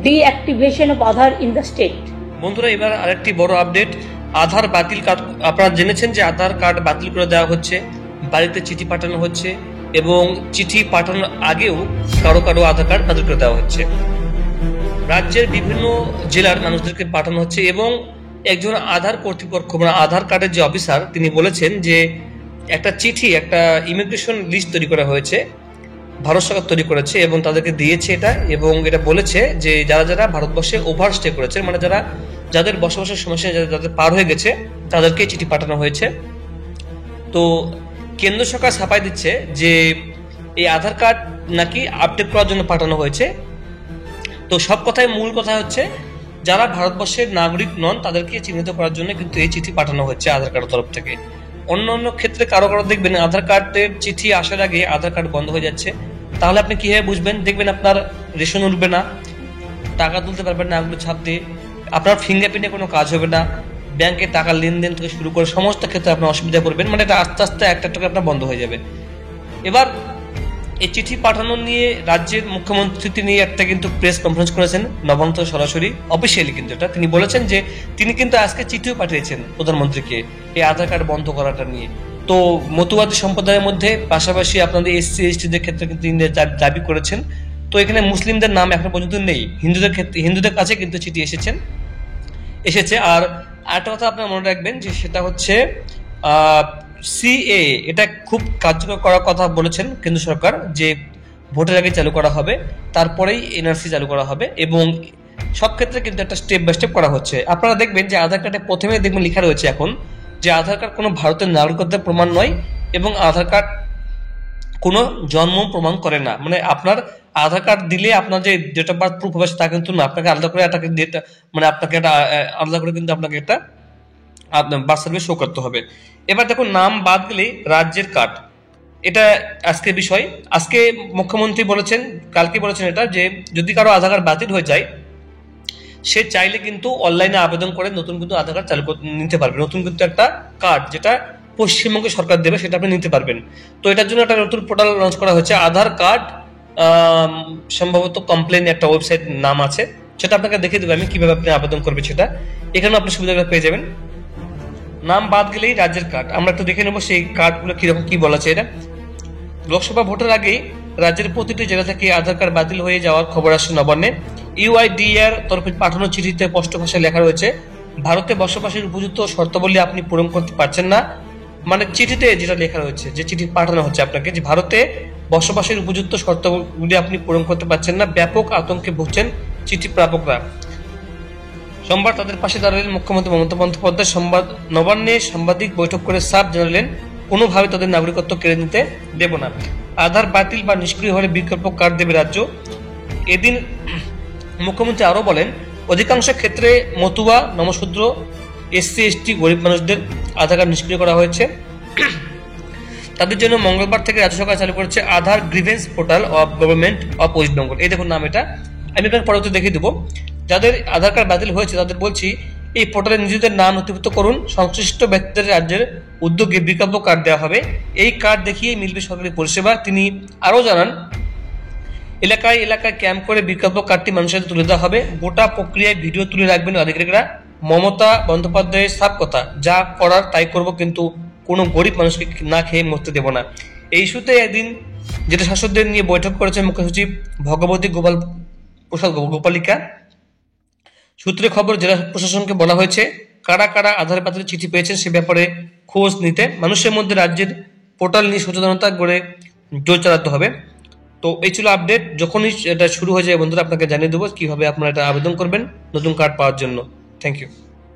deactivation of Aadhaar in the state. বন্ধুরা, এবার আরেকটি বড় আপডেট। আধার বাতিল কার্ড, আপনারা জেনেছেন যে আধার কার্ড বাতিল করে দেওয়া হচ্ছে, বাড়িতে চিঠি পাঠানো হচ্ছে এবং চিঠি পাঠানোর আগেও কারো কারো আধার কার্ড বাতিল করে দেওয়া হচ্ছে। রাজ্যের বিভিন্ন জেলার মানুষদেরকে পাঠানো হচ্ছে এবং একজন আধার কর্তৃপক্ষ মানে আধার কার্ডের যে অফিসার তিনি বলেছেন যে একটা চিঠি, একটা ইমিগ্রেশন লিস্ট তৈরি করা হয়েছে, ভারত সরকার তৈরি করেছে এবং তাদেরকে দিয়েছে এটা, এবং এটা বলেছে যে যারা যারা ভারতবর্ষে ওভারস্টে করেছে মানে যাদের বসবাসের সমস্যা যাদের পার হয়ে গেছে তাদেরকে চিঠি পাঠানো হয়েছে। তো কেন্দ্র সরকার ছাপাই দিচ্ছে যে এই আধার কার্ড নাকি আপডেট করার জন্য পাঠানো হয়েছে। তো সব কথায় মূল কথা হচ্ছে যারা ভারতবর্ষের নাগরিক নন তাদেরকে চিহ্নিত করার জন্য কিন্তু এই চিঠি পাঠানো হচ্ছে আধার কার্ডের তরফ থেকে। অন্য অন্য ক্ষেত্রে কারো কারো দেখবেন আধার কার্ডের চিঠি আসার আগে আধার কার্ড বন্ধ হয়ে যাচ্ছে, তাহলে আপনি কিভাবে বুঝবেন? দেখবেন আপনার রেশন উঠবে না, টাকা তুলতে পারবেন না আঙুলের ছাপ দিয়ে, আপনার ফিঙ্গারপ্রিন্টে কোনো কাজ হবে না, ব্যাংকে টাকা লেনদেন থেকে শুরু করে সমস্ত ক্ষেত্রে আপনার অসুবিধা পড়বেন, মানে এটা আস্তে আস্তে একটা আপনার বন্ধ হয়ে যাবে। এবার এই চিঠি পাঠানো নিয়ে রাজ্যের মুখ্যমন্ত্রী তিনি একটা কিন্তু প্রেস কনফারেন্স করেছেন নবান্ন সরাসরি অফিসিয়ালি, কিন্তু এটা তিনি বলেছেন যে তিনি কিন্তু আজকে চিঠিও পাঠিয়েছেন প্রধানমন্ত্রীকে এই আধার কার্ড বন্ধ করাটা নিয়ে। তো মতুবাদী সম্প্রদায়ের মধ্যে পাশাপাশি আপনাদের এসসি এসটিদের ক্ষেত্রে কিন্তু তিনি দাবি করেছেন। তো এখানে মুসলিমদের নাম এখন পর্যন্ত নেই, হিন্দুদের কাছে কিন্তু চিঠি এসেছে। আর একটা কথা আপনারা মনে রাখবেন যে সেটা হচ্ছে সিএ, এটা খুব কার্যকর করার কথা বলেছেন কেন্দ্র সরকার, যে ভোটের আগে চালু করা হবে, তারপরেই এনআরসি চালু করা হবে এবং সব ক্ষেত্রে কিন্তু একটা স্টেপ বাই স্টেপ করা হচ্ছে। আপনারা দেখবেন যে আধার কার্ডে প্রথমে দেখবেন লেখা রয়েছে এখন যে আধার কার্ড কোনো ভারতের নাগরিকত্বের প্রমাণ নয় এবং আধার কার্ড কোনো জন্ম প্রমাণ করে না। মানে আপনার আধার কার্ড দিলে আপনার যে ডেট অফ বার্থ প্রুফ হবে তা কিন্তু না, আপনাকে আলাদা করে একটা মানে আপনাকে একটা আলাদা করে কিন্তু আপনাকে একটা বার্থ সার্টিফিকেট শো করতে হবে। এবার দেখুন, নাম বাদ গেলে রাজ্যের কার্ড, এটা আজকের বিষয়। আজকে মুখ্যমন্ত্রী বলেছেন, কালকে বলেছেন এটা, যে যদি কারো আধার কার্ড বাতিল হয়ে যায় সে চাইলে কিন্তু অনলাইনে আবেদন করে নতুন কিন্তু আধার কার্ড চালু নিতে পারবে, নতুন কিন্তু একটা কার্ড যেটা পশ্চিমবঙ্গ সরকার দেবে সেটা আপনি নিতে পারবেন। তো এটার জন্য একটা নতুন পোর্টাল লঞ্চ করা হয়েছে, আধার কার্ড সম্ভবত কমপ্লেন একটা ওয়েবসাইট নাম আছে, সেটা আপনাকে দেখিয়ে দেবে আমি কিভাবে আপনি আবেদন করবেন সেটা, এখানে আপনি সুবিধাগুলো পেয়ে যাবেন। নাম বাদ গেলেই রাজ্যের কার্ড, আমরা একটু দেখে নেবো সেই কার্ডগুলো কিরকম কি বলা আছে। এটা লোকসভা ভোটের আগেই রাজ্যের প্রতিটি জেলা থেকে আধার কার্ড বাতিল হয়ে যাওয়ার খবর আসছে নবান্নে। ইউআইডিএর তরফে পাঠানো চিঠিতে স্পষ্ট ভাষায় লেখা রয়েছে ভারতে বসবাসের উপযুক্ত শর্তাবলী আপনি পূরণ করতে পারছেন না। মানে চিঠিতে যেটা লেখা রয়েছে, যে চিঠি পাঠানো হচ্ছে আপনাকে, যে ভারতে বসবাসের উপযুক্ত শর্তাবলী আপনি পূরণ করতে পারছেন না, ব্যাপক আতঙ্কে ভুগছেন চিঠি প্রাপকরা। সোমবার তাদের পাশে দাঁড়ালেন মুখ্যমন্ত্রী মমতা বন্দ্যোপাধ্যায়। নবান্নে সাংবাদিক বৈঠক করে সাফ জানালেন কোনোভাবে তাদের নাগরিকত্ব কেড়ে নিতে দেব না, আধার বাতিল বা নিষ্ক্রিয় হলে বিকল্প কার্ড দেবে রাজ্য। এদিন মুখ্যমন্ত্রী আরো বলেন অধিকাংশ ক্ষেত্রে মতুয়া, নমশূদ্র, এসসি এসটি গরিব মানুষদের আধার কার্ড নিষ্ক্রিয় করা হয়েছে। তাদের জন্য মঙ্গলবার থেকে রাজ্য সরকার চালু করেছে Aadhaar grievance portal of government of West Bengal. এই দেখুন নাম, এটা আমি আপনার পরবর্তী দেখিয়ে দেবো। যাদের আধার কার্ড বাতিল হয়েছে তাদের বলছি এই পোর্টালে নিজেদের নাম নথিভুক্ত করুন, সংশ্লিষ্ট ব্যক্তিদের রাজ্যের উদ্যোগে বিকল্প কার্ড দেওয়া হবে, এই কার্ড দেখিয়ে মিলবে সরকারি পরিষেবা। তিনি আরও জানান এলাকায় এলাকায় ক্যাম্প করে বিকল্প কার্ডটি মানুষের তুলে দেওয়া হবে, গোটা প্রক্রিয়ায় ভিডিও তুলে রাখবেন আধিকারিকরা। মমতা বন্দ্যোপাধ্যায়ের সাফ কথা, যা করার তাই করব, কিন্তু কোনো গরিব মানুষকে না খেয়ে মরতে দেব না। এই ইস্যুতে একদিন যেটা শাসকদের নিয়ে বৈঠক করেছেন মুখ্য সচিব ভগবতী গোপালিকা। সূত্রে খবর জেলা প্রশাসনকে বলা হয়েছে কারা কারা আধার বাতিলের চিঠি পেয়েছেন সে ব্যাপারে খোঁজ নিতে, মানুষের মধ্যে রাজ্যের পোর্টাল নিয়ে সচেতনতা গড়ে জোর চালাতে হবে। তো এই ছিল আপডেট, যখনই এটা শুরু হয়ে যায় বন্ধুরা আপনাকে জানিয়ে দেবো কিভাবে আপনারা এটা আবেদন করবেন নতুন কার্ড পাওয়ার জন্য। Thank you.